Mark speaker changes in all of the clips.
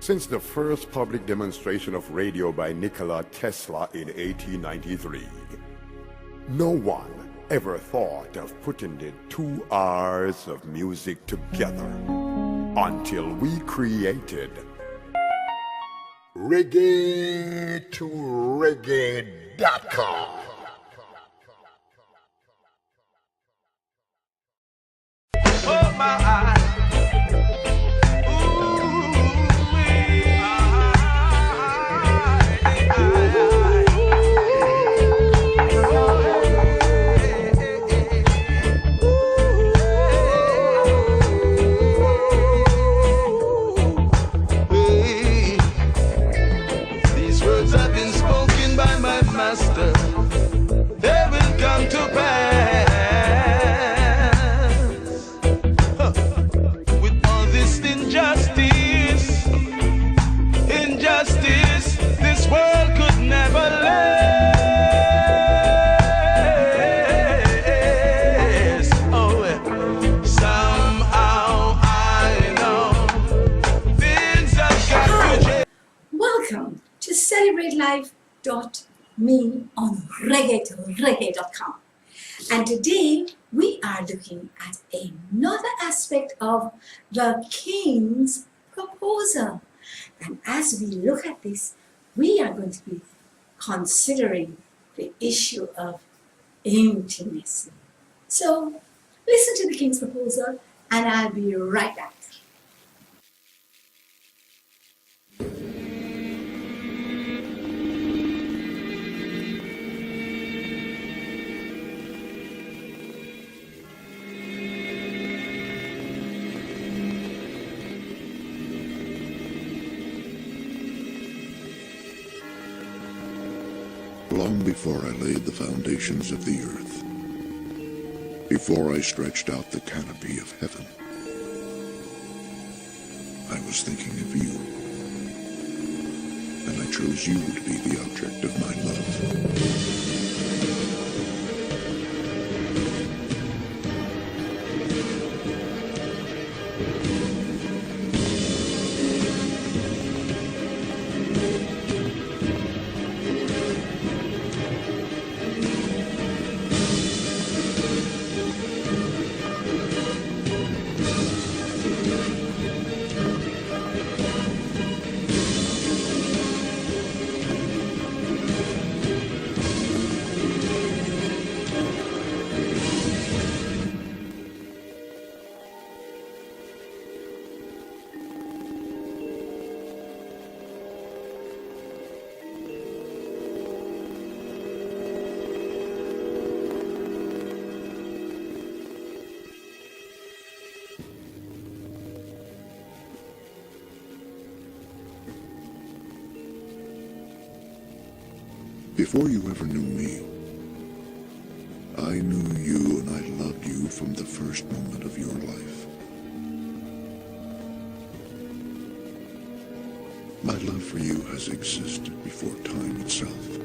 Speaker 1: Since the first public demonstration of radio by Nikola Tesla in 1893, no one ever thought of putting the 2 hours of music together until we created reggae2reggae.com.
Speaker 2: Oh my eyes. They will come to pass. With all this injustice, this world could never last. Oh, somehow I know things have got to change.
Speaker 3: Welcome to CelebrateLife.me on reggae2reggae.com. And today we are looking at another aspect of the King's proposal. And as we look at this, we are going to be considering the issue of intimacy. So listen to the King's proposal and I'll be right back.
Speaker 4: Long before I laid the foundations of the earth, before I stretched out the canopy of heaven, I was thinking of you, and I chose you to be the object of my love. Before you ever knew me, I knew you and I loved you from the first moment of your life. My love for you has existed before time itself,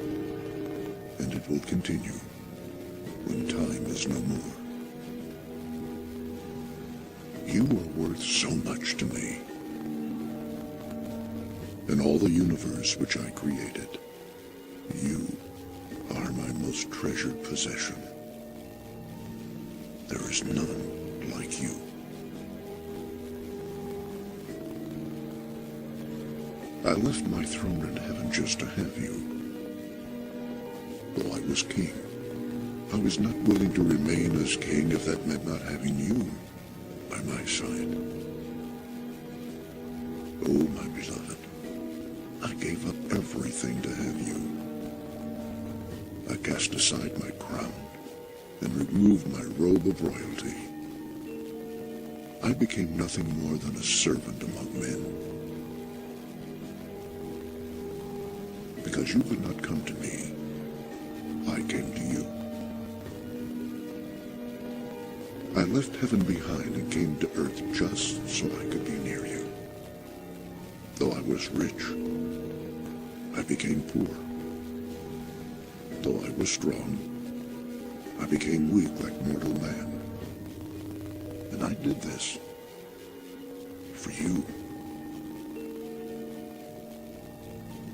Speaker 4: and it will continue when time is no more. You are worth so much to me. In all the universe which I created, you are my most treasured possession. There is none like you. I left my throne in heaven just to have you. Though I was king, I was not willing to remain as king if that meant not having you by my side. Oh, my beloved, I gave up everything to have you. I cast aside my crown and removed my robe of royalty. I became nothing more than a servant among men. Because you could not come to me, I came to you. I left heaven behind and came to earth just so I could be near you. Though I was rich, I became poor. Though I was strong, I became weak like mortal man. And I did this for you.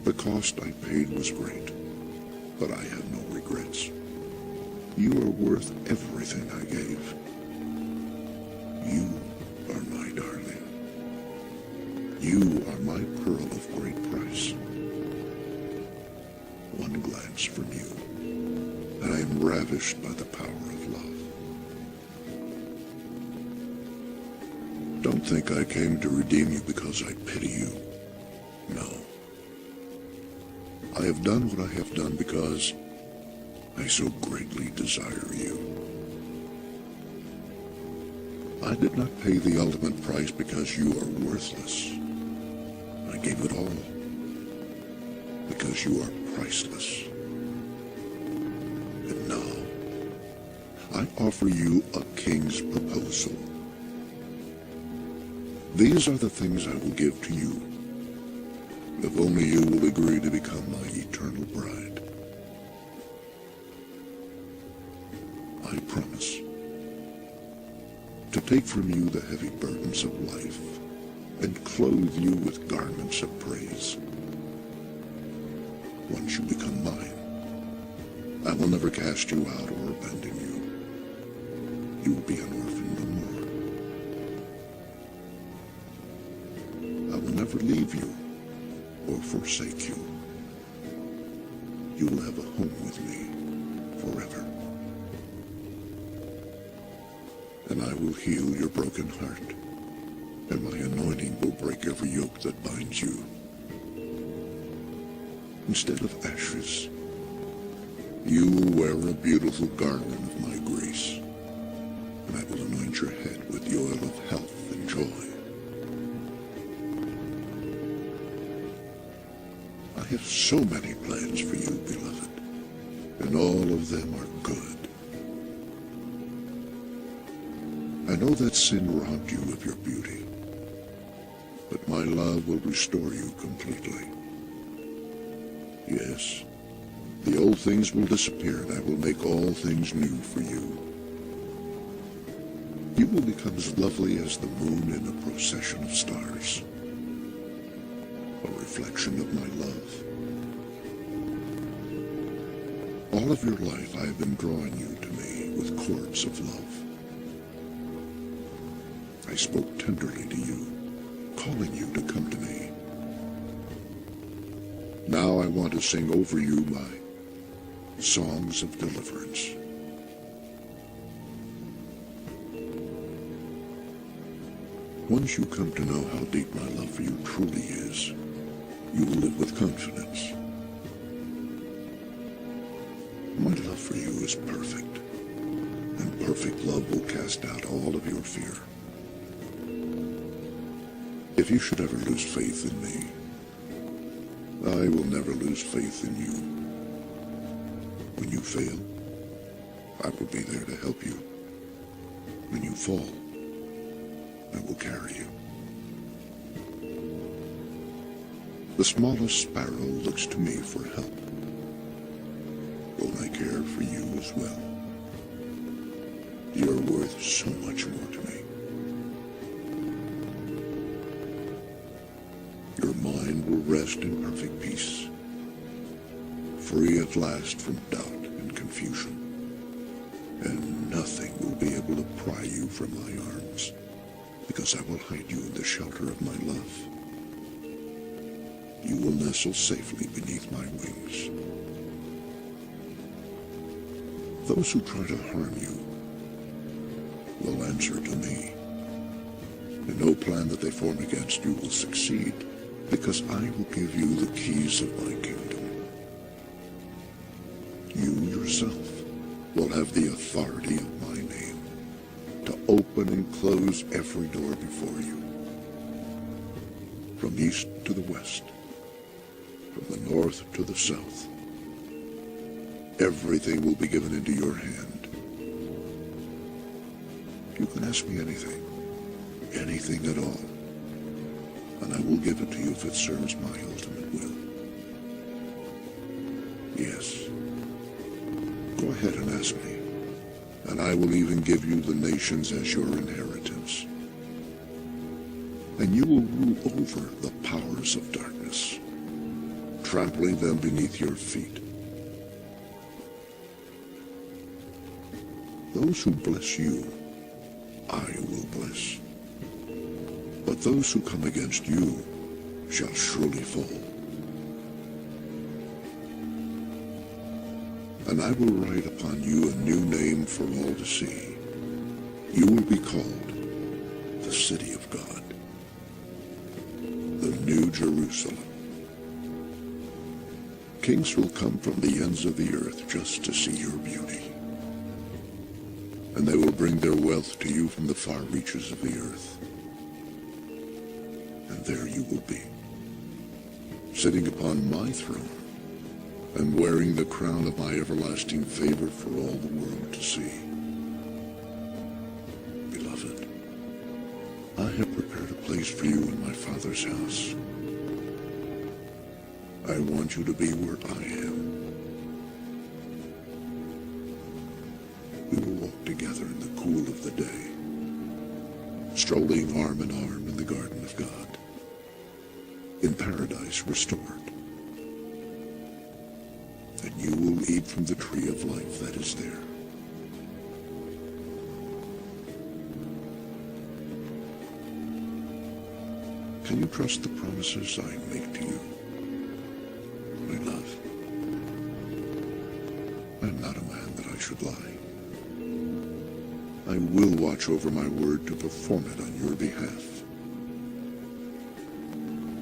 Speaker 4: The cost I paid was great, but I have no regrets. You are worth everything I gave. You are my darling. You are my pearl of great price. One glance from you, and I am ravished by the power of love. Don't think I came to redeem you because I pity you. No. I have done what I have done because I so greatly desire you. I did not pay the ultimate price because you are worthless. I gave it all because you are priceless. And now, I offer you a king's proposal. These are the things I will give to you, if only you will agree to become my eternal bride. I promise to take from you the heavy burdens of life and clothe you with garments of praise. Once you become mine, I will never cast you out or abandon you. You will be an orphan no more. I will never leave you or forsake you. You will have a home with me forever. And I will heal your broken heart, and my anointing will break every yoke that binds you. Instead of ashes, you will wear a beautiful garland of my grace, and I will anoint your head with the oil of health and joy. I have so many plans for you, beloved, and all of them are good. I know that sin robbed you of your beauty, but my love will restore you completely. Yes, the old things will disappear, and I will make all things new for you. You will become as lovely as the moon in a procession of stars, a reflection of my love. All of your life I have been drawing you to me with cords of love. I spoke tenderly to you, calling you to come to me. Now I want to sing over you my songs of deliverance. Once you come to know how deep my love for you truly is, you will live with confidence. My love for you is perfect, and perfect love will cast out all of your fear. If you should ever lose faith in me, I will never lose faith in you. When you fail, I will be there to help you. When you fall, I will carry you. The smallest sparrow looks to me for help. Won't I care for you as well? You are worth so much more to me. Your mind will rest in perfect peace, free at last from doubt and confusion, and nothing will be able to pry you from my arms, because I will hide you in the shelter of my love. You will nestle safely beneath my wings. Those who try to harm you will answer to me, and no plan that they form against you will succeed, because I will give you the keys of my kingdom. You yourself will have the authority of my name to open and close every door before you. From east to the west, from the north to the south, everything will be given into your hand. You can ask me anything, anything at all, and I will give it to you if it serves my ultimate will. Yes, go ahead and ask me, and I will even give you the nations as your inheritance. And you will rule over the powers of darkness. trampling them beneath your feet. Those who bless you, I will bless. But those who come against you shall surely fall. And I will write upon you a new name for all to see. You will be called the City of God, the New Jerusalem. Kings will come from the ends of the earth just to see your beauty. And they will bring their wealth to you from the far reaches of the earth. And there you will be, sitting upon my throne, and wearing the crown of my everlasting favor for all the world to see. Beloved, I have prepared a place for you in my Father's house. I want you to be where I am. We will walk together in the cool of the day, strolling arm in arm in the garden of God, in paradise restored. And you will eat from the tree of life that is there. Can you trust the promises I make to you? My love, I'm not a man that I should lie. I will watch over my word to perform it on your behalf.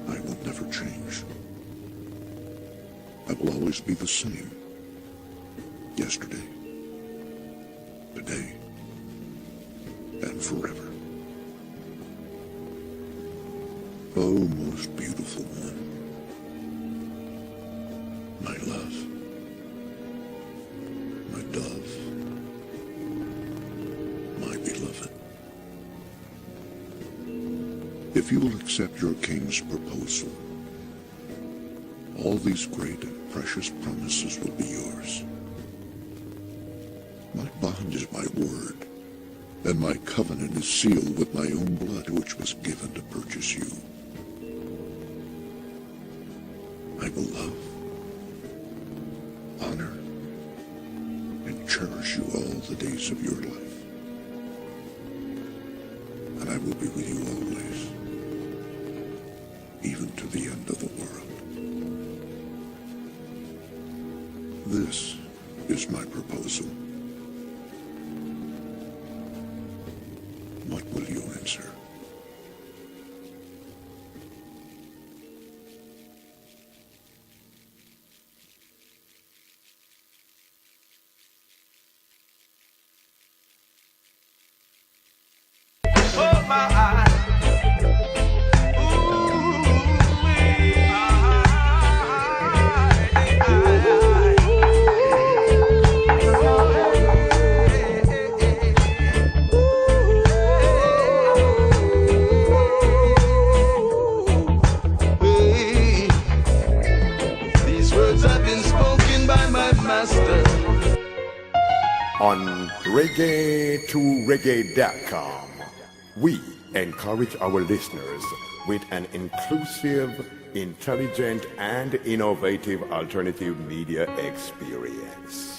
Speaker 4: I will never change. I will always be the same. Yesterday, today, and forever. Oh, most beautiful one, my love, my dove, my beloved. If you will accept your king's proposal, all these great and precious promises will be yours. My bond is my word, and my covenant is sealed with my own blood, which was given to purchase you. I will love, honor, and cherish you all the days of your life. And I will be with you always, even to the end of the world. This is my proposal. What will you answer?
Speaker 2: Oh my, these words have been spoken by my master.
Speaker 1: On reggae2reggae.com, we encourage our listeners with an inclusive, intelligent, and innovative alternative media experience.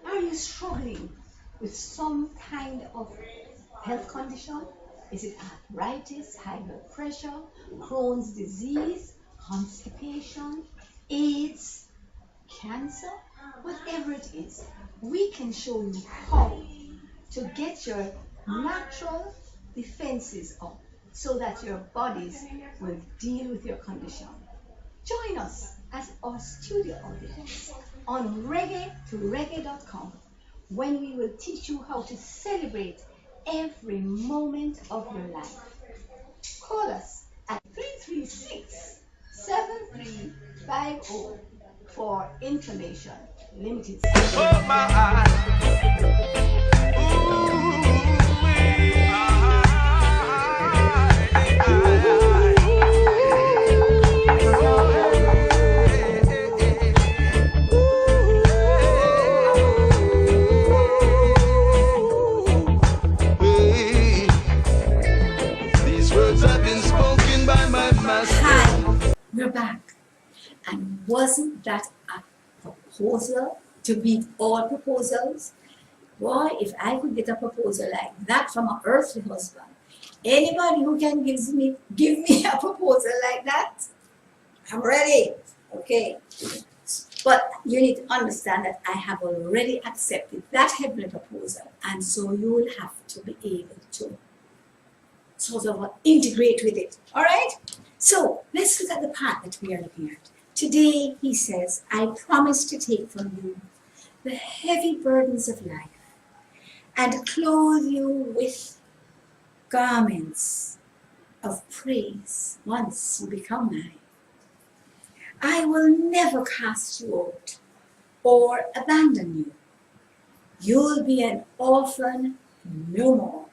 Speaker 3: Are you struggling with some kind of health condition? Is it arthritis, high blood pressure, Crohn's disease, constipation, AIDS, cancer? Whatever it is, we can show you how to get your natural defenses up so that your bodies will deal with your condition. Join us as our studio audience on reggae2reggae.com when we will teach you how to celebrate every moment of your life. Call us at 336-7350 for information. Limited.
Speaker 2: Oh my,
Speaker 3: Wasn't that a proposal to beat all proposals? Boy, if I could get a proposal like that from an earthly husband, anybody who can give me a proposal like that, I'm ready. Okay. But you need to understand that I have already accepted that heavenly proposal, and so you will have to be able to sort of integrate with it. All right? So let's look at the part that we are looking at. Today, he says, I promise to take from you the heavy burdens of life and clothe you with garments of praise once you become mine. I will never cast you out or abandon you. You'll be an orphan no more.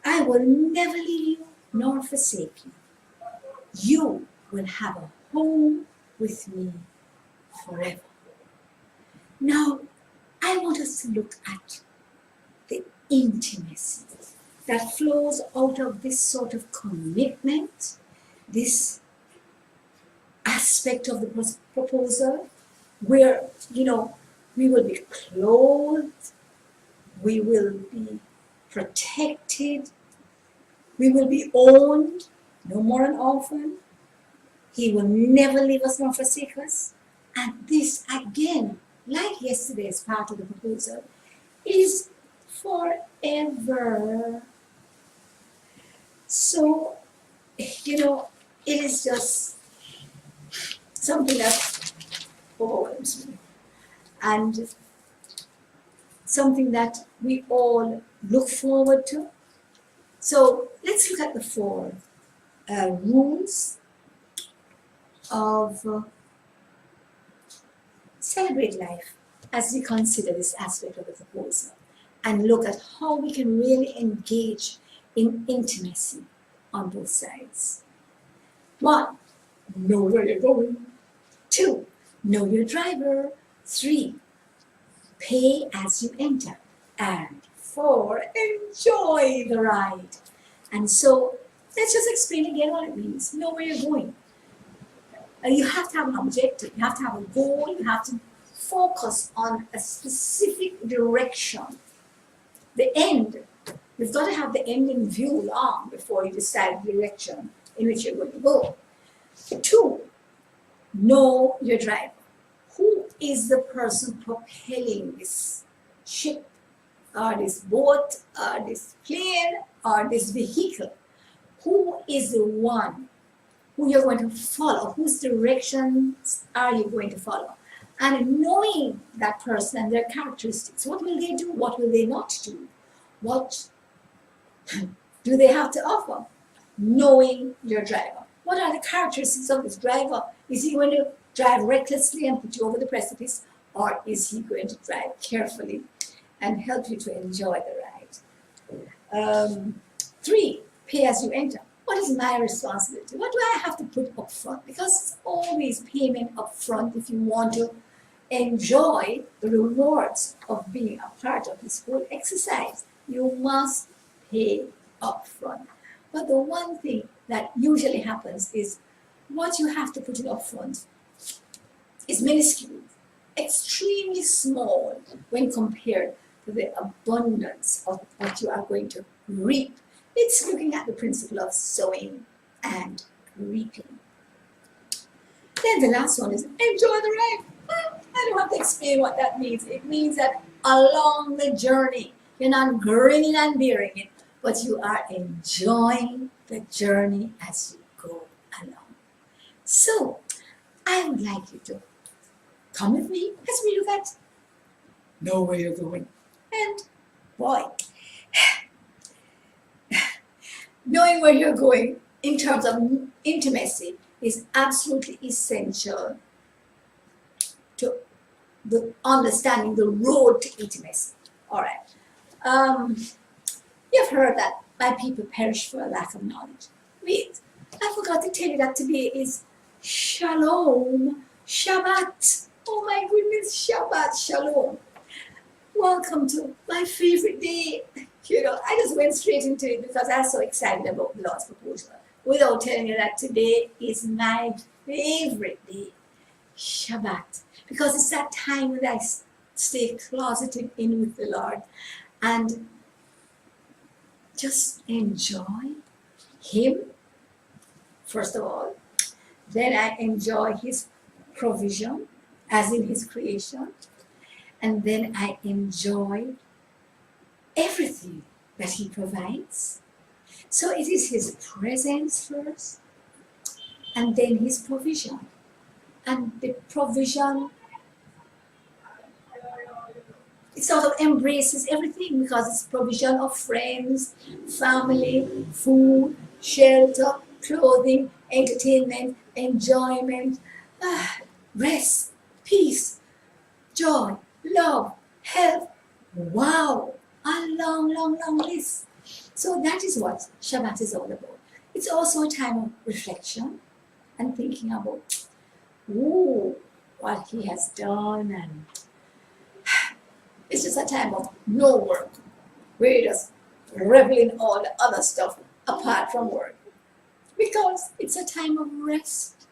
Speaker 3: I will never leave you nor forsake you. You will have a home with me forever. Now, I want us to look at the intimacy that flows out of this sort of commitment, this aspect of the proposal where, we will be clothed, we will be protected, we will be owned, no more an orphan. He will never leave us nor forsake us. And this, again, like yesterday's part of the proposal, is forever. So, it is just something that overwhelms me. And something that we all look forward to. So let's look at the 4 rules of celebrate life as we consider this aspect of the proposal and look at how we can really engage in intimacy on both sides. 1, know where you're going. 2, know your driver. 3, pay as you enter. And 4, enjoy the ride. And so let's just explain again what it means. Know where you're going. You have to have an objective. You have to have a goal. You have to focus on a specific direction. The end. You've got to have the end in view long before you decide the direction in which you're going to go. 2, know your driver. Who is the person propelling this ship, or this boat, or this plane, or this vehicle? Who is the one who you're going to follow? Whose directions are you going to follow? And knowing that person and their characteristics, what will they do? What will they not do? What do they have to offer? Knowing your driver. What are the characteristics of this driver? Is he going to drive recklessly and put you over the precipice, or is he going to drive carefully and help you to enjoy the ride? 3, pay as you enter. What is my responsibility? What do I have to put up front? Because it's always payment up front if you want to enjoy the rewards of being a part of this whole exercise. You must pay up front. But the one thing that usually happens is what you have to put in up front is minuscule, extremely small when compared to the abundance of what you are going to reap. It's looking at the principle of sowing and reaping. Then the last one is enjoy the ride. I don't have to explain what that means. It means that along the journey, you're not grinning and bearing it, but you are enjoying the journey as you go along. So, I would like you to come with me as we look at know where you're going. And boy, knowing where you're going in terms of intimacy is absolutely essential to the understanding the road to intimacy. All right. You've heard that my people perish for a lack of knowledge. Wait, I forgot to tell you that today is Shalom, Shabbat. Oh my goodness, Shabbat, Shalom. Welcome to my favorite day. I just went straight into it because I'm so excited about the Lord's proposal without telling you that today is my favorite day. Shabbat, because it's that time when I stay closeted in with the Lord and just enjoy Him, first of all. Then I enjoy His provision, as in His creation. And then I enjoy everything that He provides. So it is His presence first, and then His provision. And the provision, it sort of embraces everything, because it's provision of friends, family, food, shelter, clothing, entertainment, enjoyment, rest, peace, joy, love, health. Wow, a long, long, long list. So that is what Shabbat is all about. It's also a time of reflection and thinking about, what He has done, and it's just a time of no work. We're just reveling all the other stuff apart from work, because it's a time of rest,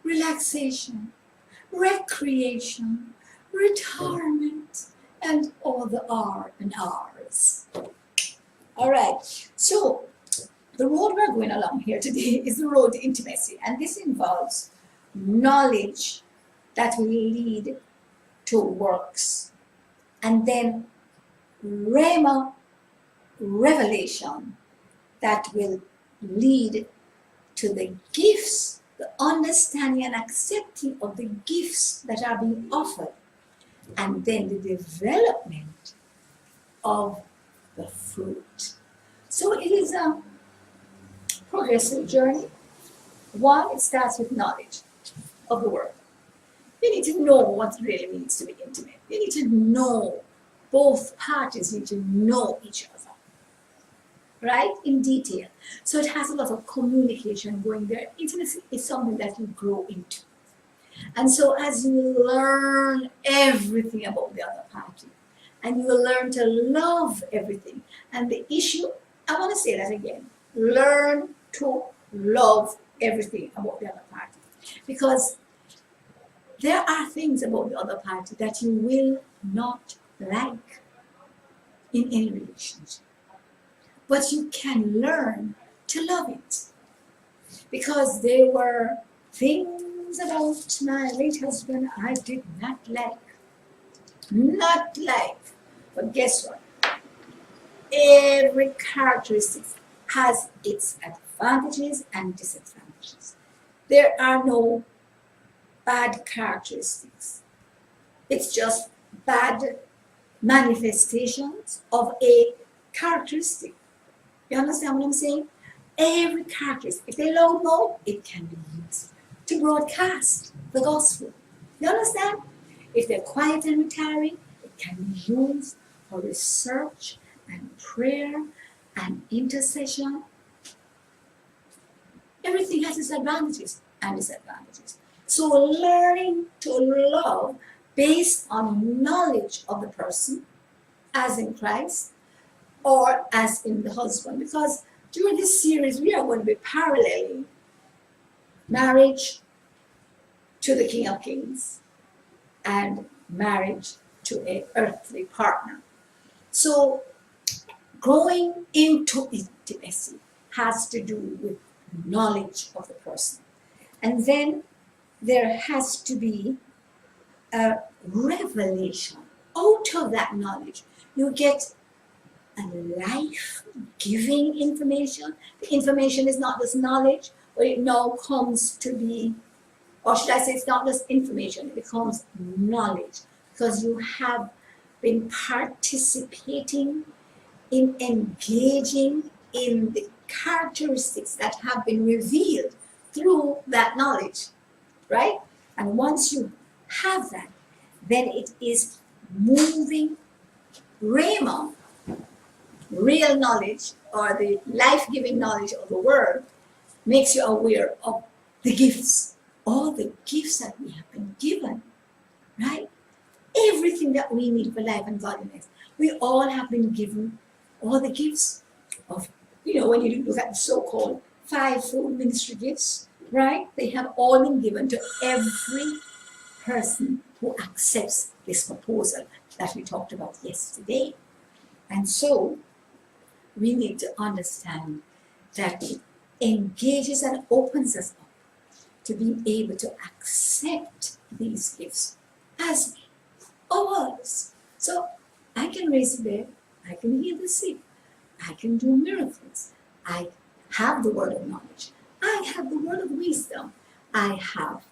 Speaker 3: relaxation, recreation, retirement, and all the R and R's. All right, so the road we're going along here today is the road to intimacy, and this involves knowledge that will lead to works, and then Rhema, revelation, that will lead to the gifts, the understanding and accepting of the gifts that are being offered, and then the development of the fruit. So it is a progressive journey. One, it starts with knowledge of the word. You need to know what it really means to be intimate. You need to know, both parties need to know each other, right, in detail. So it has a lot of communication going there. Intimacy is something that you grow into. And so as you learn everything about the other party, and you will learn to love everything. And the issue, I want to say that again, learn to love everything about the other party. Because there are things about the other party that you will not like in any relationship. But you can learn to love it. Because there were things about my late husband I did not like. Not like. But guess what? Every characteristic has its advantages and disadvantages. There are no bad characteristics. It's just bad manifestations of a characteristic. You understand what I'm saying? Every characteristic, if they loud mouth, it can be used to broadcast the gospel. You understand? If they're quiet and retiring, it can be used for research and prayer and intercession. Everything has its advantages and disadvantages. So learning to love based on knowledge of the person, as in Christ, or as in the husband. Because during this series, we are going to be paralleling marriage to the King of Kings and marriage to an earthly partner. So growing into intimacy has to do with knowledge of the person. And then there has to be a revelation. Out of that knowledge, you get a life-giving information. The information is not just knowledge, but it now comes to be, or should I say, it's not just information, it becomes knowledge, because you have been participating in engaging in the characteristics that have been revealed through that knowledge, right? And once you have that, then it is moving Rhema, real knowledge, or the life-giving knowledge of the word, makes you aware of the gifts, all the gifts that we have been given, right? Everything that we need for life and godliness. We all have been given all the gifts of, when you look at the so-called fivefold ministry gifts, right? They have all been given to every person who accepts this proposal that we talked about yesterday. And so we need to understand that it engages and opens us up to be able to accept these gifts as ours. So I can raise the dead, I can heal the sick, I can do miracles, I have the word of knowledge, I have the word of wisdom, I have.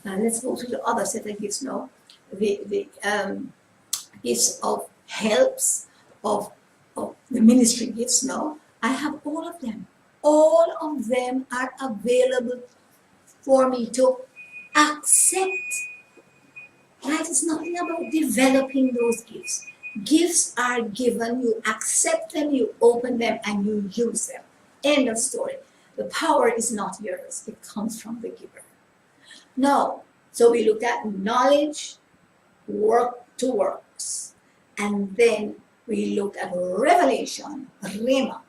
Speaker 3: Now let's go to the other set of gifts now. The gifts of helps, of the ministry gifts now. I have all of them. All of them are available for me to accept. Right? It's nothing about developing those gifts. Gifts are given, you accept them, you open them, and you use them. End of story. The power is not yours, it comes from the giver. Now, so we looked at knowledge, work to works, and then we looked at revelation, rhema,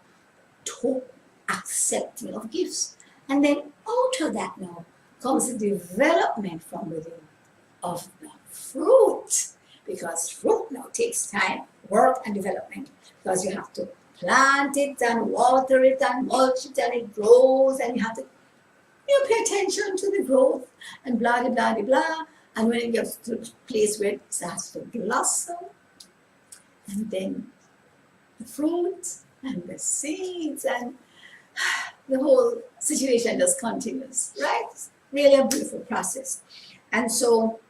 Speaker 3: to accepting of gifts. And then out of that now comes the development from within of the fruit, because fruit now takes time, work and development, because you have to plant it and water it and mulch it and it grows, and you have to pay attention to the growth and blah, blah, blah, blah. And when it gets to the place where it starts to blossom, and then the fruit and the seeds and the whole situation just continues, right? Really a beautiful process. And so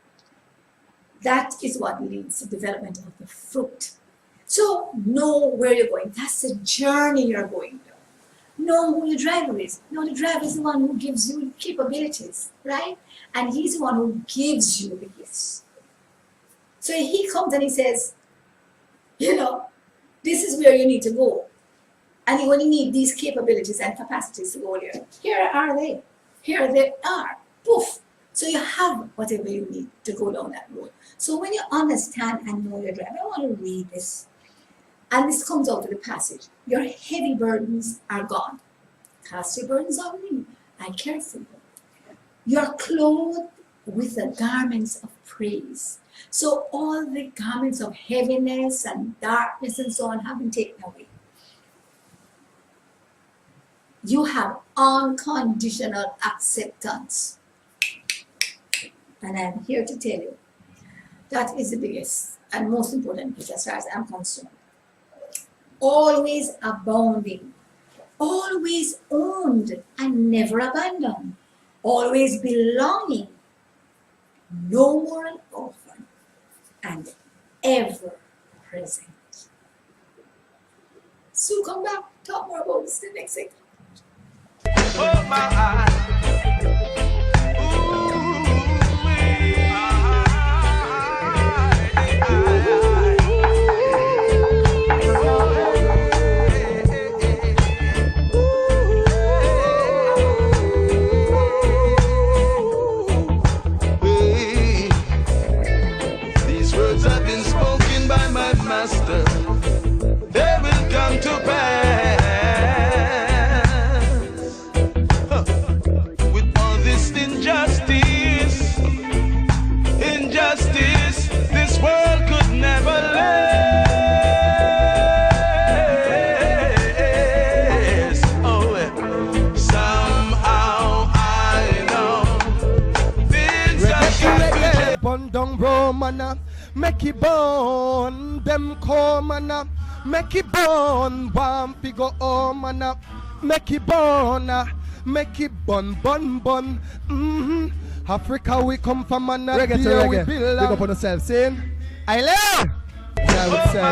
Speaker 3: that is what leads to development of the fruit. So know where you're going. That's the journey you're going down. Know who your driver is. No, the driver is the one who gives you capabilities, right? And he's the one who gives you the gifts. So he comes and he says, this is where you need to go. And when you need these capabilities and capacities to go there, here are they. Here they are. Poof. So you have whatever you need to go down that road. So when you understand and know your driver, I want to read this. And this comes out of the passage. Your heavy burdens are gone. Cast your burdens on me. I care for you. You're clothed with the garments of praise. So all the garments of heaviness and darkness and so on have been taken away. You have unconditional acceptance. And I'm here to tell you, that is the biggest and most important piece as far as I'm concerned. Always abounding, always owned and never abandoned, always belonging, no more an orphan, and ever present. So come back, talk more about this the next segment.
Speaker 2: Oh my these words have been spoken by my master. They will come to pass. With all this injustice, this world could never last. Oh, somehow I know things are getting
Speaker 5: burn down Romana, make it burn them comana, make it burn one figure mana, make it burn, bun. Africa we come from and
Speaker 6: Reggae to
Speaker 5: here
Speaker 6: reggae.
Speaker 5: we build.
Speaker 6: Big up on yourself, saying I love. I would say.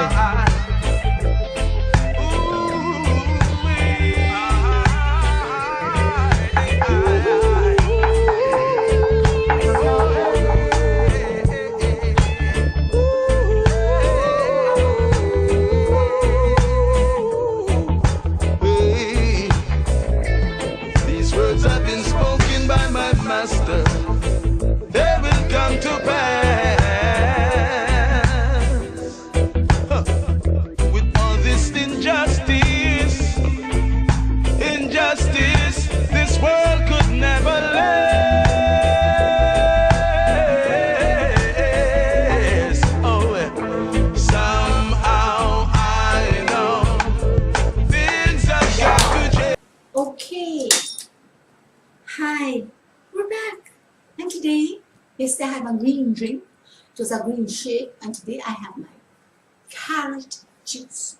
Speaker 2: These words have been spoken by my master. They will come to pass.
Speaker 3: had my green drink. It was a green shake, and today I have my carrot juice.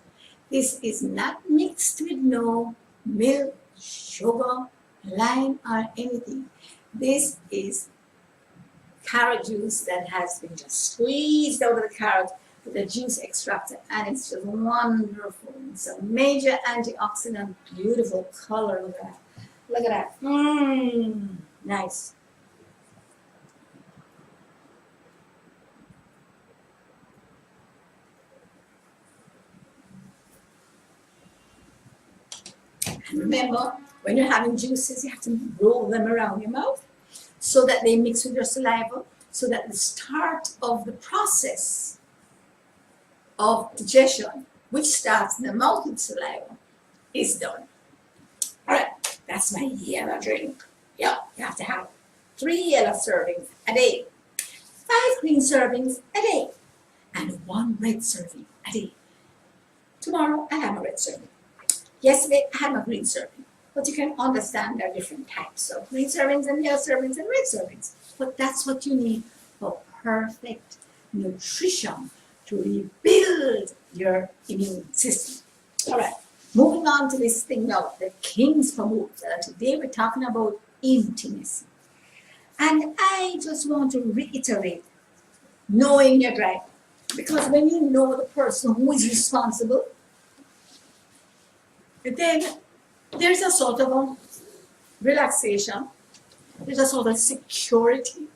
Speaker 3: This is not mixed with no milk, sugar, lime, or anything. This is carrot juice that has been just squeezed out of the carrot with the juice extracted, and it's just wonderful. It's a major antioxidant, beautiful color. Look at that. Look at that. Nice. And remember, when you're having juices, you have to roll them around your mouth so that they mix with your saliva, so that the start of the process of digestion, which starts in the mouth with saliva, is done. All right, that's my yellow drink. Yeah, you have to have 3 yellow servings a day, 5 green servings a day, and 1 red serving a day. Tomorrow, I have a red serving. Yesterday, I had my green serving. But you can understand there are different types of green servings and yellow servings and red servings. But that's what you need for perfect nutrition to rebuild your immune system. All right, moving on to this thing now, the King's Promoter. Today we're talking about intimacy. And I just want to reiterate knowing your driver. Because when you know the person who is responsible, then there's a sort of a relaxation, there's a sort of security.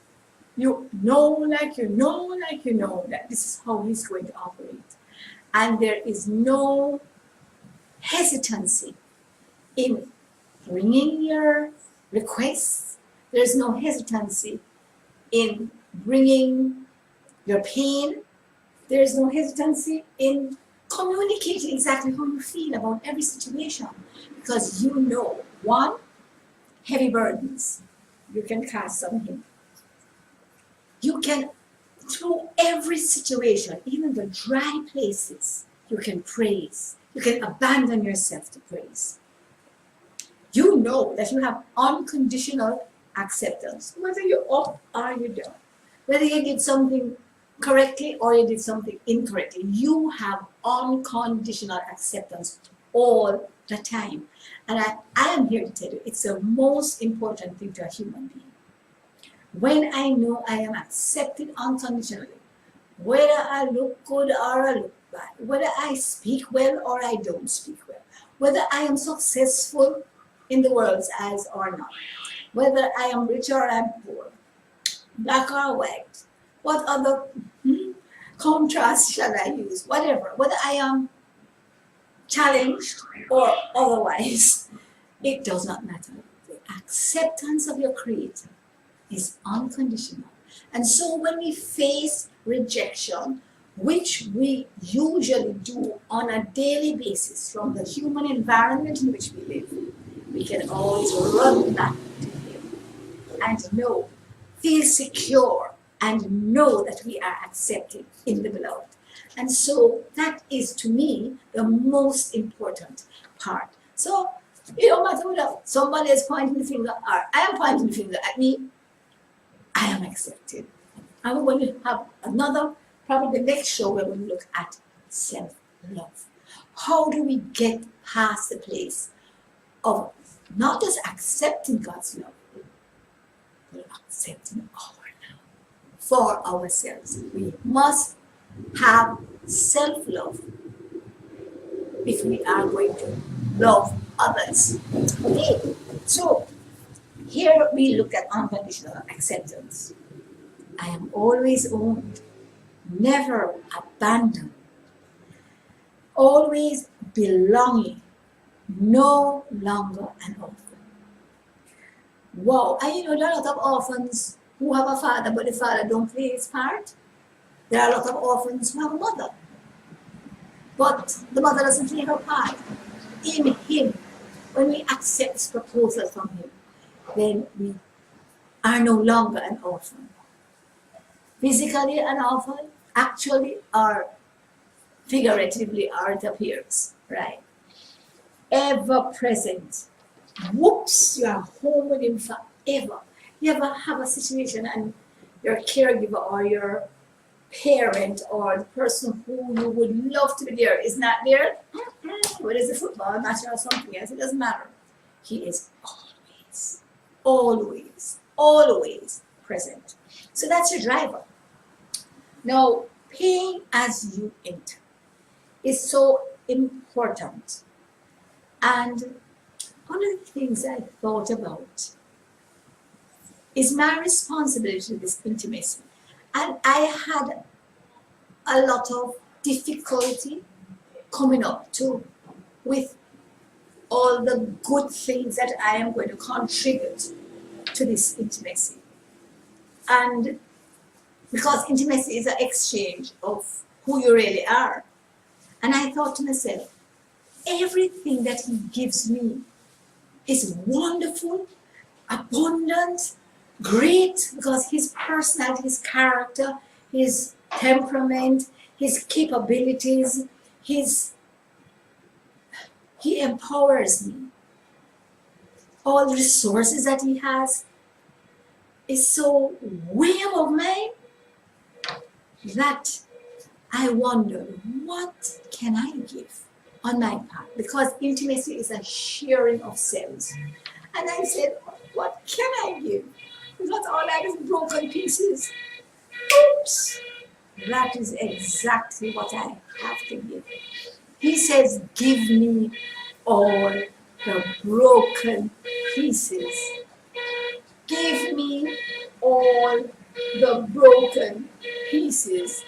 Speaker 3: You know that this is how he's going to operate. And there is no hesitancy in bringing your requests. There's no hesitancy in bringing your pain. There's no hesitancy in communicating exactly how you feel about every situation. Because you know, 1, heavy burdens, you can cast on him. You can, through every situation, even the dry places, you can praise. You can abandon yourself to praise. You know that you have unconditional acceptance, whether you're up or you're down. Whether you did something correctly or you did something incorrectly, you have unconditional acceptance all the time. And I am here to tell you, it's the most important thing to a human being. When I know I am accepted unconditionally, whether I look good or I look bad, whether I speak well or I don't speak well, whether I am successful in the world's eyes or not, whether I am rich or I'm poor, black or white, what other contrast shall I use, whatever, whether I am challenged or otherwise, it does not matter. The acceptance of your Creator is unconditional. And so when we face rejection, which we usually do on a daily basis from the human environment in which we live, we can always run back to Him and know, feel secure, and know that we are accepted in the Beloved. And so that is, to me, the most important part. So it don't matter whether somebody is pointing the finger or I am pointing the finger at me, I am accepted. And we're going to have another, probably the next show, where we look at self-love. How do we get past the place of not just accepting God's love, but accepting our love for ourselves? We must have self-love if we are going to love others. Okay, so here we look at unconditional acceptance. I am always owned, never abandoned, always belonging, no longer an orphan. Wow, and you know, there are a lot of orphans who have a father, but the father don't play his part. There are a lot of orphans who have a mother, but the mother doesn't play her part. In Him, when we accept this proposal from Him, then we are no longer an orphan. Physically an orphan, actually or figuratively, or it appears, right? Ever present. Whoops, you are home with Him forever. You ever have a situation and your caregiver or your parent or the person who you would love to be there is not there, whether it's a football match or something else, it doesn't matter. He is always present. So that's your driver. Now, paying as you enter is so important. And one of the things I thought about is my responsibility to this intimacy. And I had a lot of difficulty coming up with all the good things that I am going to contribute to this intimacy. And because intimacy is an exchange of who you really are. And I thought to myself, everything that he gives me is wonderful, abundant, great, because his personality, his character, his temperament, his capabilities, he empowers me. All the resources that he has is so way above mine that I wonder, what can I give on my part? Because intimacy is a sharing of selves. And I said, what can I give? Because all that is broken pieces. Oops! That is exactly what I have to give. He says, give me all the broken pieces. Give me all the broken pieces.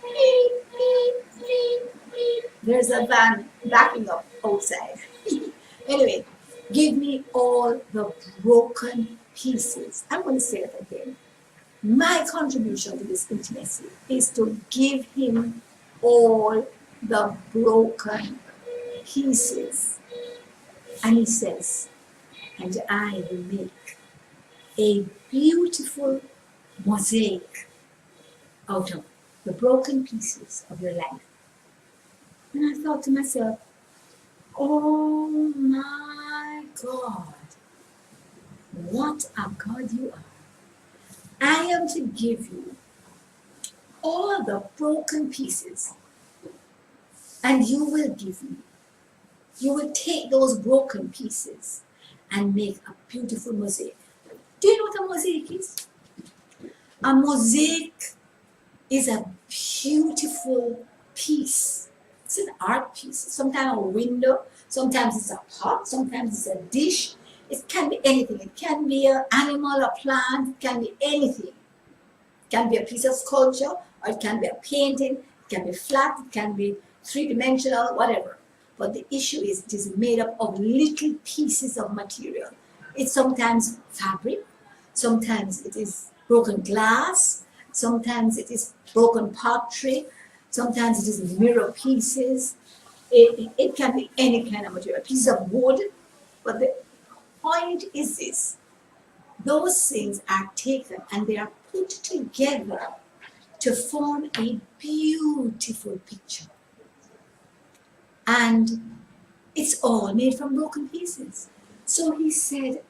Speaker 3: Beep, beep, beep, beep. There's a van backing up outside. Anyway, give me all the broken pieces. I'm going to say it again. My contribution to this intimacy is to give him all the broken pieces. And he says, and I will make a beautiful mosaic out of the broken pieces of your life. And I thought to myself, oh my God, what a God you are. I am to give you all the broken pieces, and you will give me. You will take those broken pieces and make a beautiful mosaic. Do you know what a mosaic is? A mosaic is a beautiful piece. It's an art piece. Sometimes a window, sometimes it's a pot, sometimes it's a dish. It can be anything. It can be an animal, a plant, it can be anything. It can be a piece of sculpture, or it can be a painting, it can be flat, it can be three-dimensional, whatever. But the issue is it is made up of little pieces of material. It's sometimes fabric, sometimes it is broken glass, sometimes it is broken pottery, sometimes it is mirror pieces. It can be any kind of material, a piece of wood. But the point is this: those things are taken and they are put together to form a beautiful picture. And it's all made from broken pieces. So he said,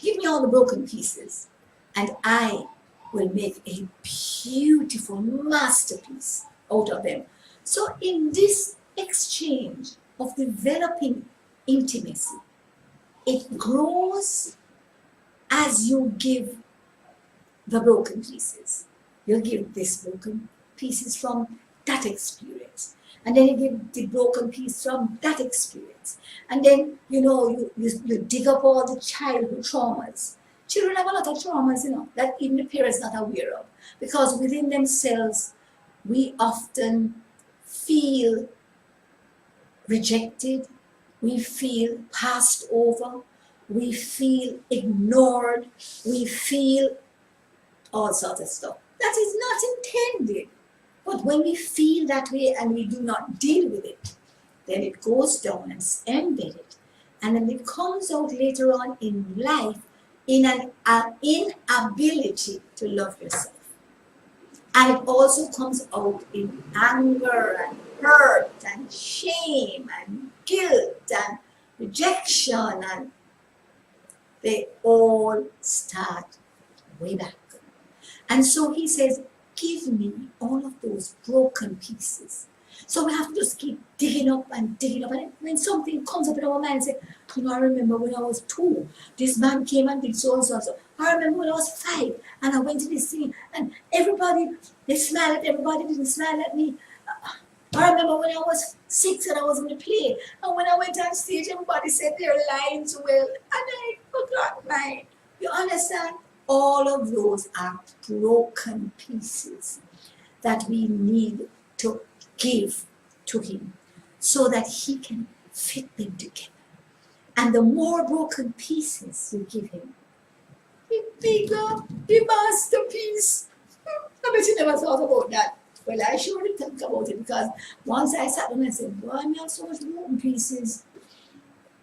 Speaker 3: give me all the broken pieces and I will make a beautiful masterpiece out of them. So in this exchange of developing intimacy, it grows as you give the broken pieces. You'll give this broken pieces from that experience. And then you give the broken piece from that experience. And then, you dig up all the childhood traumas. Children have a lot of traumas, that even the parents are not aware of. Because within themselves, we often feel rejected. We feel passed over. We feel ignored. We feel all sorts of stuff. That is not intended. But when we feel that way and we do not deal with it, then it goes down and it's embedded. And then it comes out later on in life in an inability to love yourself. And it also comes out in anger and hurt and shame and guilt and rejection, and they all start way back. And so he says, give me all of those broken pieces. So we have to just keep digging up. And when something comes up in our mind, say, I remember when I was 2, this man came and did so and so and so. I remember when I was 5 and I went to this thing and everybody, they smiled at everybody, didn't smile at me. I remember when I was 6 and I was in the play, and when I went on stage, everybody said their lines well, and I forgot mine. You understand? All of those are broken pieces that we need to give to him so that he can fit them together. And the more broken pieces you give him, the bigger the masterpiece. I bet you never thought about that. Well, I surely think about it, because once I sat down and said, boy, I have so much broken pieces.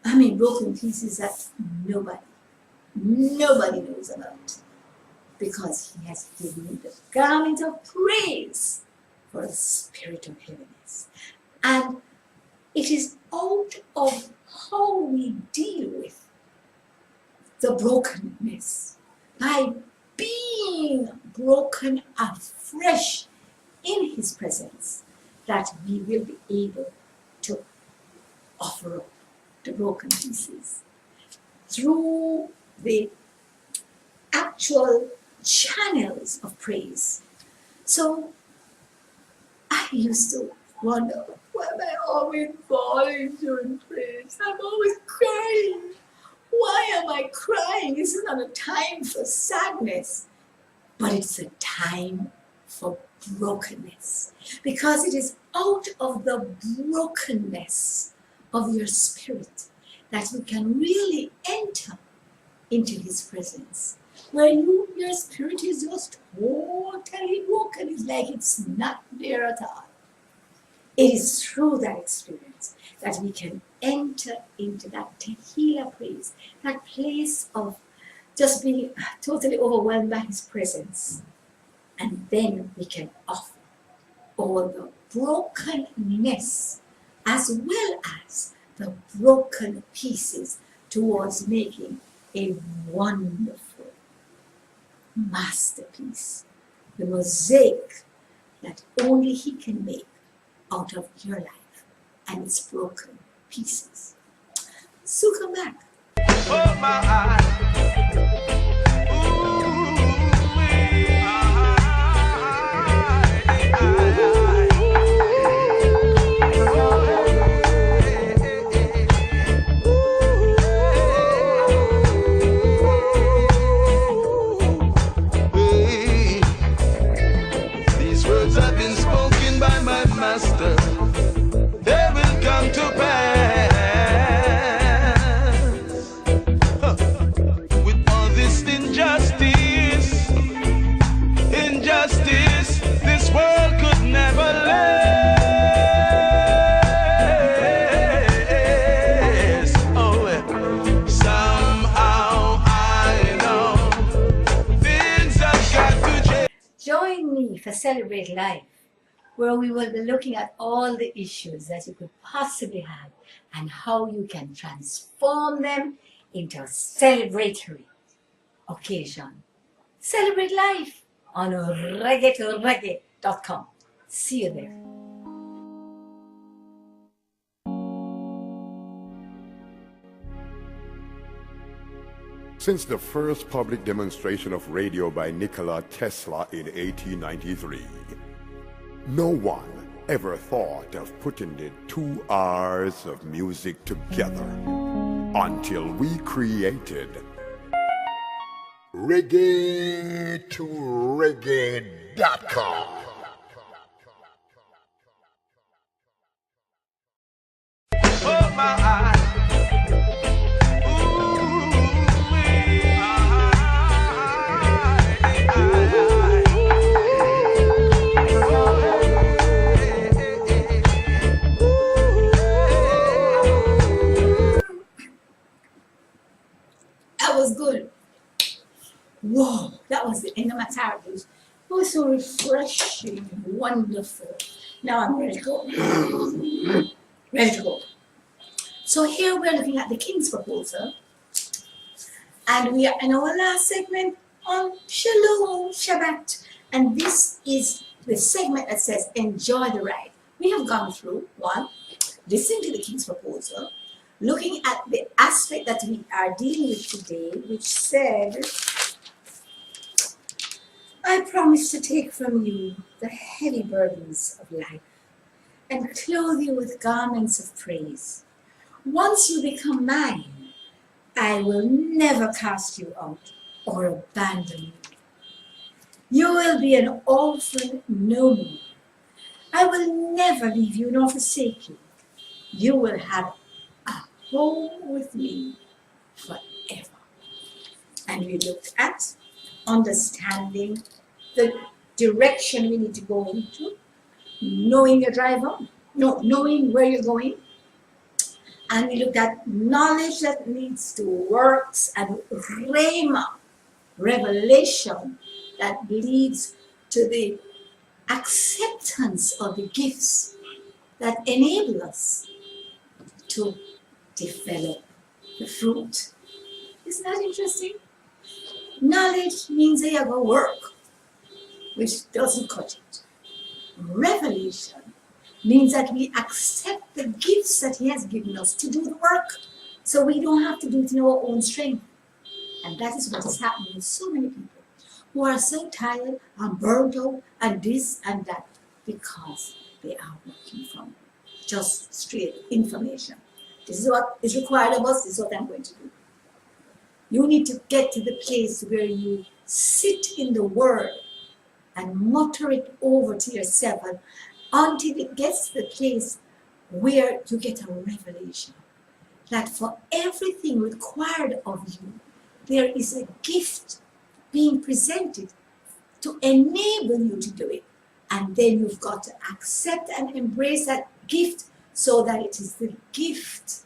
Speaker 3: Broken pieces that nobody knows about. Because he has given me the garment of praise for a spirit of heaviness. And it is out of how we deal with the brokenness, by being broken afresh in his presence, that we will be able to offer up the broken pieces through the actual channels of praise. So I used to wonder, why am I always falling during praise? I'm always crying. Why am I crying? This is not a time for sadness, but it's a time for brokenness, because it is out of the brokenness of your spirit that you can really enter into his presence, where your spirit is just totally broken. It's like it's not there at all. It is through that experience that we can enter into that Tehillah praise, that place of just being totally overwhelmed by his presence. And then we can offer all the brokenness as well as the broken pieces towards making a wonderful masterpiece, the mosaic that only he can make out of your life and its broken pieces. So come back.
Speaker 2: Oh my These words have been spoken by my master. They will come to pass. With all this injustice, this world could never last. Oh, somehow I know things have got to change.
Speaker 3: Join me for Celebrate Life, where we will be looking at all the issues that you could possibly have and how you can transform them into a celebratory occasion. Celebrate Life on reggae.com. See you there.
Speaker 1: Since the first public demonstration of radio by Nikola Tesla in 1893, no one ever thought of putting the 2 hours of music together until we created reggae2reggae.com.
Speaker 2: Oh my
Speaker 3: That was good. Whoa, that was the end of my therapy. It was so refreshing, wonderful. Now I'm ready to go. Ready to go. So here we're looking at the King's proposal. And we are in our last segment on Shalom Shabbat. And this is the segment that says, enjoy the ride. We have gone through one, listening to the King's proposal, looking at the aspect that we are dealing with today, which said, I promise to take from you the heavy burdens of life and clothe you with garments of praise. Once you become mine, I will never cast you out or abandon you. You will be an orphan no more. I will never leave you nor forsake you. You will have a home with me forever. And we looked at understanding the direction we need to go into, knowing your driver, knowing where you're going. And we looked at knowledge that leads to works and rhema, revelation that leads to the acceptance of the gifts that enable us to develop the fruit. Isn't that interesting? Knowledge means they have a work, which doesn't cut it. Revelation means that we accept the gifts that he has given us to do the work, so we don't have to do it in our own strength. And that is what is happening with so many people who are so tired and burned out and this and that because they are working from just straight information. This is what is required of us, this is what I'm going to do. You need to get to the place where you sit in the word and mutter it over to yourself until it gets to the place where you get a revelation that for everything required of you, there is a gift being presented to enable you to do it. And then you've got to accept and embrace that gift so that it is the gift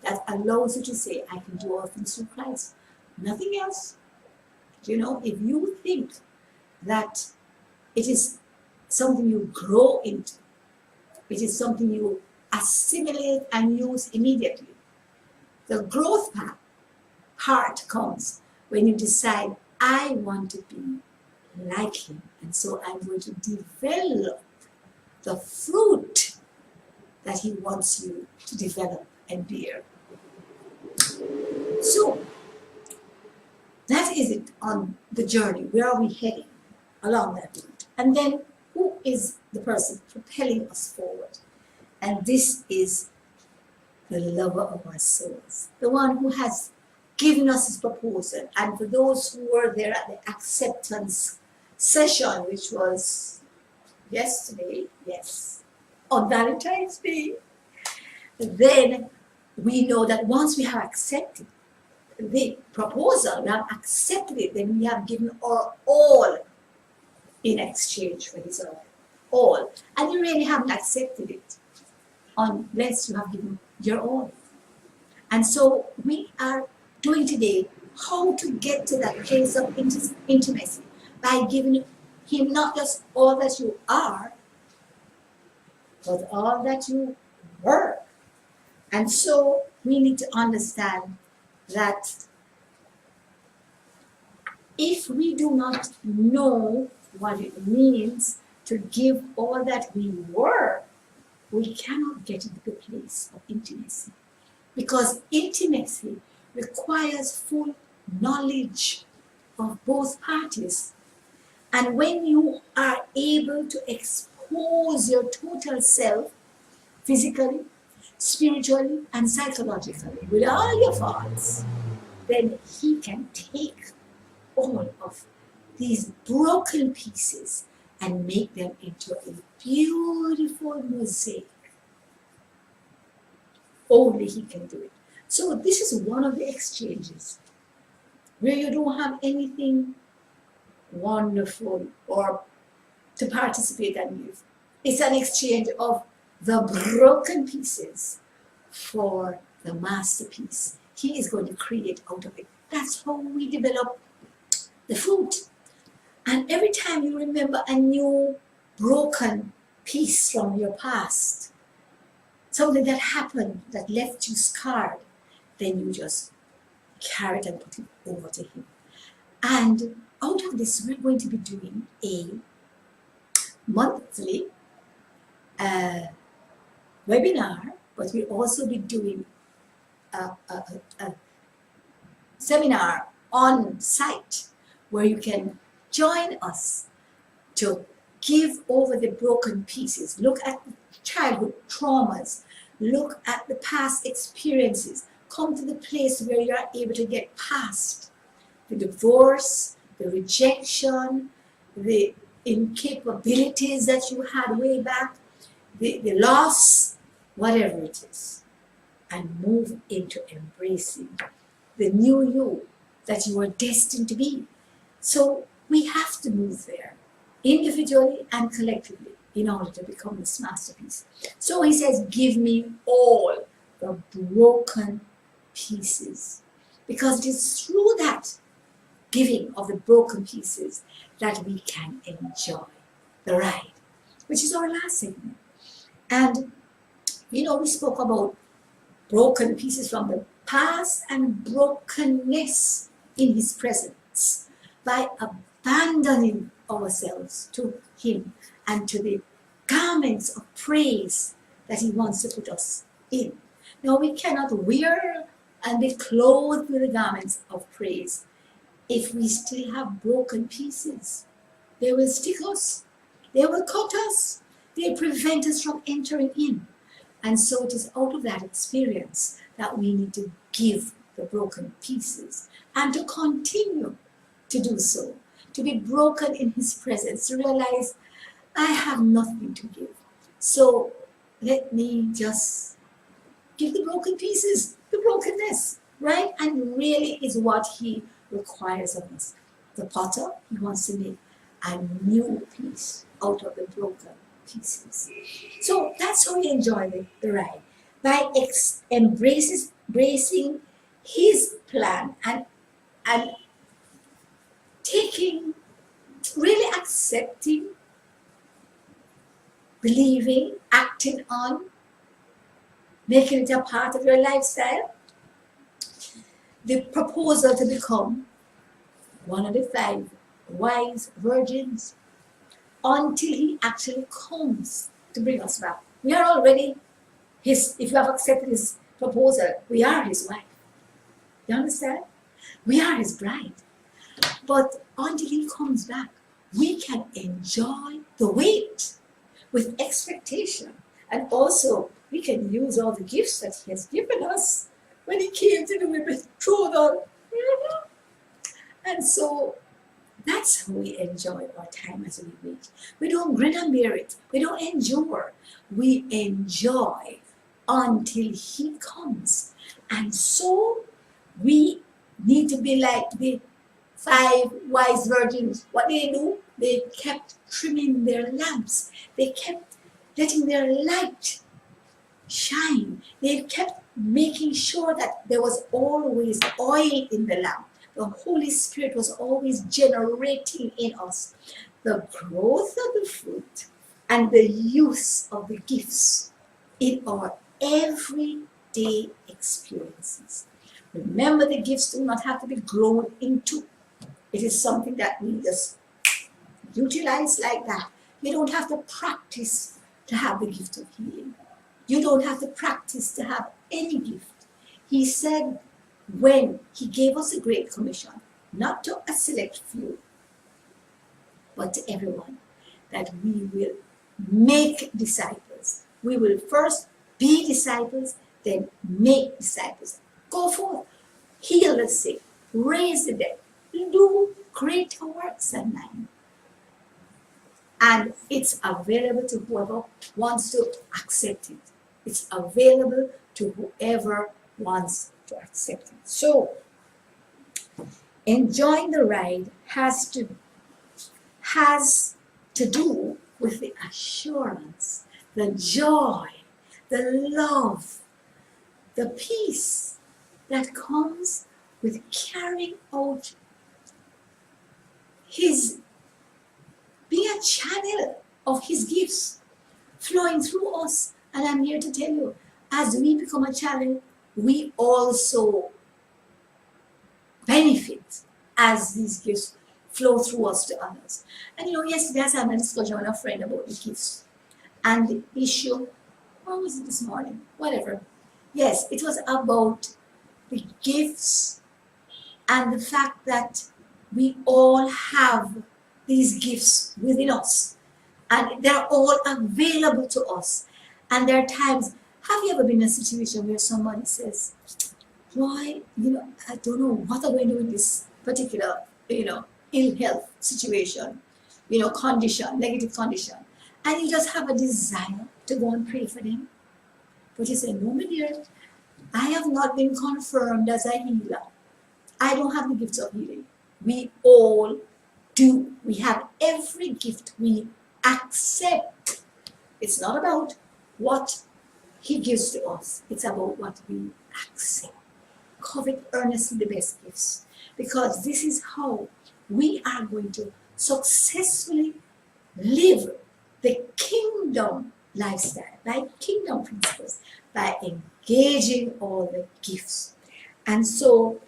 Speaker 3: that allows you to say, I can do all things through Christ. Nothing else. You know, if you think that it is something you grow into, it is something you assimilate and use immediately. The growth part comes when you decide, I want to be like him, and so I'm going to develop the fruit that he wants you to develop and bear. So, that is it on the journey. Where are we heading along that route? And then, who is the person propelling us forward? And this is the lover of our souls, the one who has given us his proposal. And for those who were there at the acceptance session, which was yesterday, yes, on Valentine's Day, then we know that once we have accepted the proposal, we have accepted it, then we have given our all in exchange for his all. And you really haven't accepted it unless you have given your all. And so we are doing today how to get to that place of intimacy by giving him not just all that you are, but all that you were. And so we need to understand that if we do not know what it means to give all that we were, we cannot get into the place of intimacy. Because intimacy requires full knowledge of both parties. And when you are able to expose your total self, physically, spiritually, and psychologically, with all your faults, then he can take all of these broken pieces and make them into a beautiful mosaic. Only he can do it. So this is one of the exchanges where you don't have anything wonderful or to participate in. It's an exchange of the broken pieces for the masterpiece he is going to create out of it. That's how we develop the fruit. And every time you remember a new broken piece from your past, something that happened that left you scarred, then you just carry it and put it over to him. And out of this, we're going to be doing a monthly webinar, but we'll also be doing a seminar on site where you can join us to give over the broken pieces, look at childhood traumas, look at the past experiences, come to the place where you are able to get past the divorce, the rejection, the incapabilities that you had way back, the loss, whatever it is, and move into embracing the new you that you are destined to be. So we have to move there, individually and collectively, in order to become this masterpiece. So he says, give me all the broken pieces. Because it is through that giving of the broken pieces that we can enjoy the ride, which is our last segment. And, we spoke about broken pieces from the past and brokenness in his presence by abandoning ourselves to him and to the garments of praise that he wants to put us in. Now, we cannot wear and be clothed with the garments of praise if we still have broken pieces. They will stick us, they will cut us, they prevent us from entering in. And so it is out of that experience that we need to give the broken pieces and to continue to do so, to be broken in his presence, to realize I have nothing to give. So let me just give the broken pieces, the brokenness, right? And really is what he requires of us. The potter, he wants to make a new piece out of the broken pieces. So that's how we enjoy the ride. By embracing his plan and taking, really accepting, believing, acting on, making it a part of your lifestyle. The proposal to become one of the 5 wise virgins until he actually comes to bring us back. We are already if you have accepted his proposal, we are his wife. You understand? We are his bride. But until he comes back, we can enjoy the wait with expectation. And also, we can use all the gifts that he has given us when he came to the women's betrothal. And so, that's how we enjoy our time as we wait. We don't grin and bear it. We don't endure. We enjoy until he comes. And so we need to be like the 5 wise virgins. What they do? They kept trimming their lamps. They kept letting their light shine. They kept making sure that there was always oil in the lamp. The Holy Spirit was always generating in us the growth of the fruit and the use of the gifts in our everyday experiences. Remember, the gifts do not have to be grown into. It is something that we just utilize like that. You don't have to practice to have the gift of healing. You don't have to practice to have any gift. He said, when he gave us a great commission, not to a select few, but to everyone, that we will make disciples. We will first be disciples, then make disciples. Go forth, heal the sick, raise the dead, do greater works than mine. And it's available to whoever wants to accept it. It's available to whoever wants to accept it. So, enjoying the ride has to do with the assurance, the joy, the love, the peace that comes with carrying out his, being a channel of his gifts flowing through us. And I'm here to tell you, as we become a channel, we also benefit as these gifts flow through us to others. And yesterday I was having a discussion with a friend about the gifts. And the issue, what was it this morning? Whatever. Yes, it was about the gifts and the fact that we all have these gifts within us. And they're all available to us. And there are times, have you ever been in a situation where somebody says, why, I don't know what I'm going to do in this particular, ill health situation, condition, negative condition. And you just have a desire to go and pray for them. But you say, no, my dear, I have not been confirmed as a healer. I don't have the gifts of healing. We all do. We have every gift we accept. It's not about what he gives to us. It's about what we accept. Covet earnestly the best gifts, because this is how we are going to successfully live the kingdom lifestyle, by kingdom principles, by engaging all the gifts. And so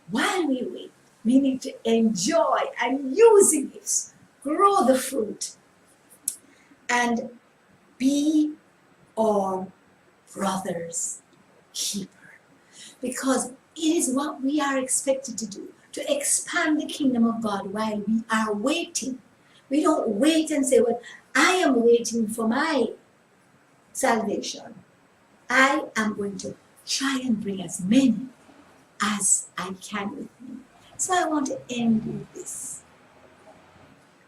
Speaker 3: while we wait, we need to enjoy and use the gifts, grow the fruit, and be our brother's keeper. Because it is what we are expected to do, to expand the kingdom of God while we are waiting. We don't wait and say, well, I am waiting for my salvation. I am going to try and bring as many as I can with me. So I want to end with this.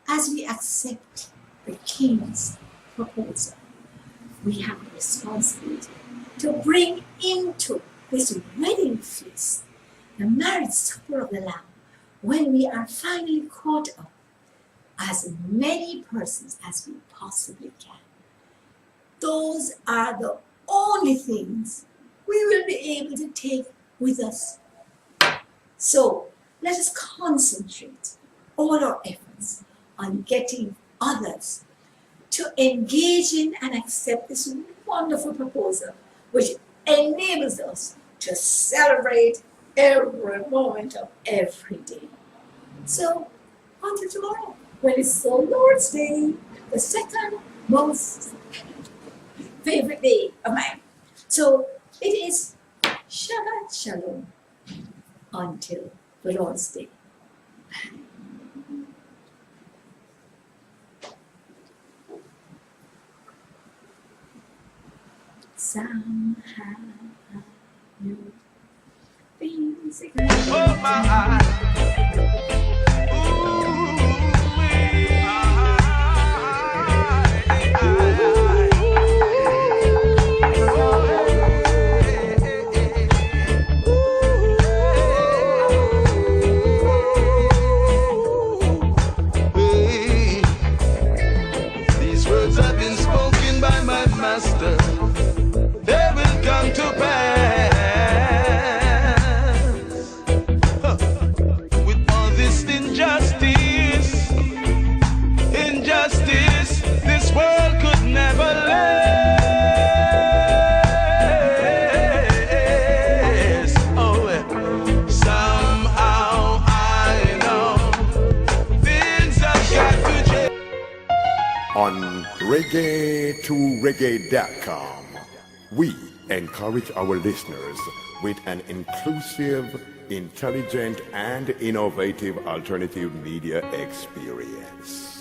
Speaker 3: As we accept the King's proposal, we have a responsibility to bring into this wedding feast, the marriage supper of the Lamb, when we are finally caught up, as many persons as we possibly can. Those are the only things we will be able to take with us. So let us concentrate all our efforts on getting others to engage in and accept this wonderful proposal, which enables us to celebrate every moment of every day. So until tomorrow, when it's the Lord's Day, the second most favorite day of mine. So it is Shabbat Shalom until the Lord's Day. Somehow you things again.
Speaker 2: Oh my. These words have been spoken by my master. They will come to pass. With all this injustice, this world could never last. Oh, somehow I know things have got to change.
Speaker 1: On reggae2reggae.com, we encourage our listeners with an inclusive, intelligent, and innovative alternative media experience.